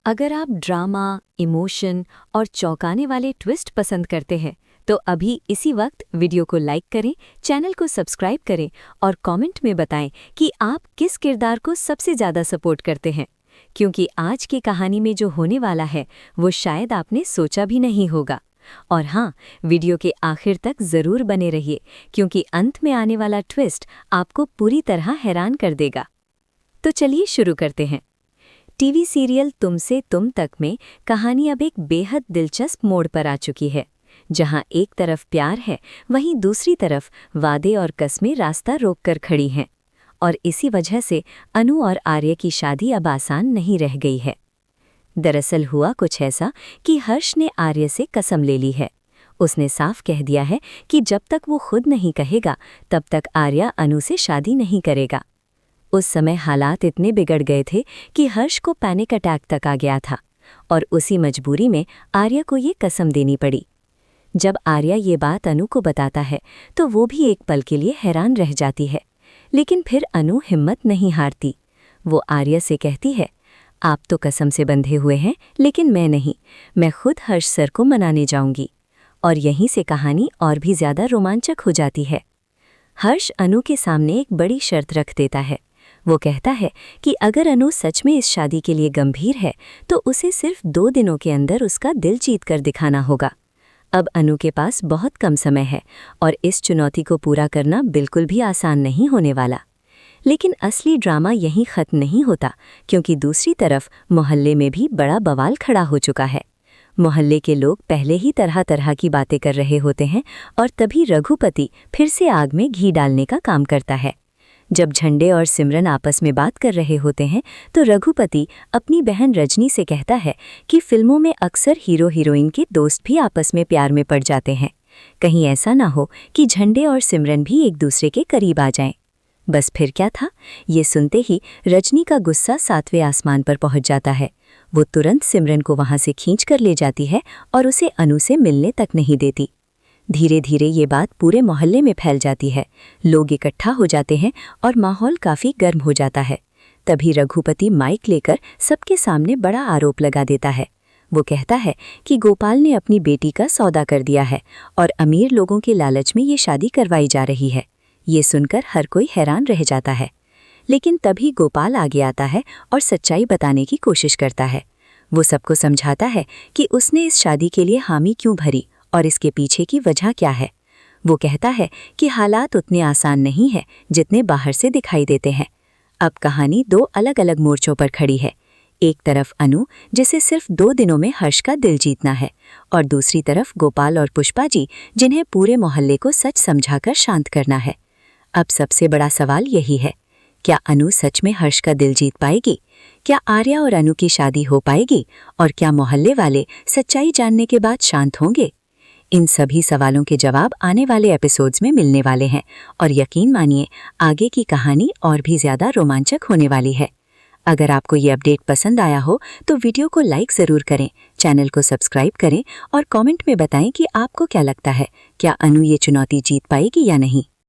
अगर आप drama, emotion और चौंकाने वाले ट्विस्ट पसंद करते हैं, तो अभी इसी वक्त वीडियो को लाइक करें, चैनल को सब्सक्राइब करें और कमेंट में बताएं कि आप किस किरदार को सबसे ज़्यादा सपोर्ट करते हैं। क्योंकि आज की कहानी में जो होने वाला है, वो शायद आपने सोचा भी नहीं होगा। और हाँ, वीडियो के आखिर तक ज़रूर बने रहिए, क्योंकि अंत में आने वाला ट्विस्ट आपको पूरी तरह हैरान कर देगा। तो चलिए शुरू करते हैं। टीवी सीरियल तुमसे तुम तक में कहानी अब एक बेहद दिलचस्प मोड़ पर आ चुकी है। जहां एक तरफ प्यार है, वहीं दूसरी तरफ वादे और कस्में रास्ता रोककर खड़ी हैं। और इसी वजह से अनु और आर्य की शादी अब आसान नहीं रह गई है। दरअसल हुआ कुछ ऐसा कि हर्ष ने आर्य से कसम ले ली है। उसने साफ कह दिया है कि जब तक वो खुद नहीं कहेगा, तब तक आर्य अनु से शादी नहीं करेगा। उस समय हालात इतने बिगड़ गए थे कि हर्ष को पैनिक अटैक तक आ गया था, और उसी मजबूरी में आर्य को ये कसम देनी पड़ी। जब आर्य ये बात अनु को बताता है, तो वो भी एक पल के लिए हैरान रह जाती है। लेकिन फिर अनु हिम्मत नहीं हारती। वो आर्य से कहती है, आप तो कसम से बंधे हुए हैं, लेकिन मैं नहीं। मैं खुद हर्ष सर को मनाने जाऊंगी। और यहीं से कहानी और भी ज़्यादा रोमांचक हो जाती है। हर्ष अनु के सामने एक बड़ी शर्त रख देता है। वो कहता है कि अगर अनु सच में इस शादी के लिए गंभीर है, तो उसे सिर्फ 2 दिनों के अंदर उसका दिल जीत कर दिखाना होगा। अब अनु के पास बहुत कम समय है, और इस चुनौती को पूरा करना बिल्कुल भी आसान नहीं होने वाला। लेकिन असली ड्रामा यहीं खत्म नहीं होता, क्योंकि दूसरी तरफ मोहल्ले में भी बड़ा बवाल खड़ा हो चुका है। मोहल्ले के लोग पहले ही तरह तरह की बातें कर रहे होते हैं, और तभी रघुपति फिर से आग में घी डालने का काम करता है। जब झंडे और सिमरन आपस में बात कर रहे होते हैं, तो रघुपति अपनी बहन रजनी से कहता है कि फिल्मों में अक्सर हीरो हीरोइन के दोस्त भी आपस में प्यार में पड़ जाते हैं। कहीं ऐसा ना हो कि झंडे और सिमरन भी एक दूसरे के करीब आ जाएं। बस फिर क्या था, ये सुनते ही रजनी का गुस्सा 7वें आसमान पर पहुंच जाता है। वो तुरंत सिमरन को वहां से खींच कर ले जाती है और उसे अनु से मिलने तक नहीं देती। धीरे धीरे ये बात पूरे मोहल्ले में फैल जाती है। लोग इकट्ठा हो जाते हैं और माहौल काफ़ी गर्म हो जाता है। तभी रघुपति माइक लेकर सबके सामने बड़ा आरोप लगा देता है। वो कहता है कि गोपाल ने अपनी बेटी का सौदा कर दिया है, और अमीर लोगों के लालच में ये शादी करवाई जा रही है। ये सुनकर हर कोई हैरान रह जाता है। लेकिन तभी गोपाल आगे आता है और सच्चाई बताने की कोशिश करता है। वो सबको समझाता है कि उसने इस शादी के लिए हामी क्यों भरी और इसके पीछे की वजह क्या है। वो कहता है कि हालात उतने आसान नहीं है जितने बाहर से दिखाई देते हैं। अब कहानी 2 अलग अलग मोर्चों पर खड़ी है। एक तरफ अनु, जिसे सिर्फ 2 दिनों में हर्ष का दिल जीतना है, और दूसरी तरफ गोपाल और पुष्पा जी, जिन्हें पूरे मोहल्ले को सच समझाकर शांत करना है। अब सबसे बड़ा सवाल यही है, क्या अनु सच में हर्ष का दिल जीत पाएगी? क्या आर्या और अनु की शादी हो पाएगी? और क्या मोहल्ले वाले सच्चाई जानने के बाद शांत होंगे? इन सभी सवालों के जवाब आने वाले एपिसोड्स में मिलने वाले हैं, और यकीन मानिए, आगे की कहानी और भी ज़्यादा रोमांचक होने वाली है। अगर आपको ये अपडेट पसंद आया हो, तो वीडियो को लाइक ज़रूर करें, चैनल को सब्सक्राइब करें और कमेंट में बताएं कि आपको क्या लगता है, क्या अनु ये चुनौती जीत पाएगी या नहीं।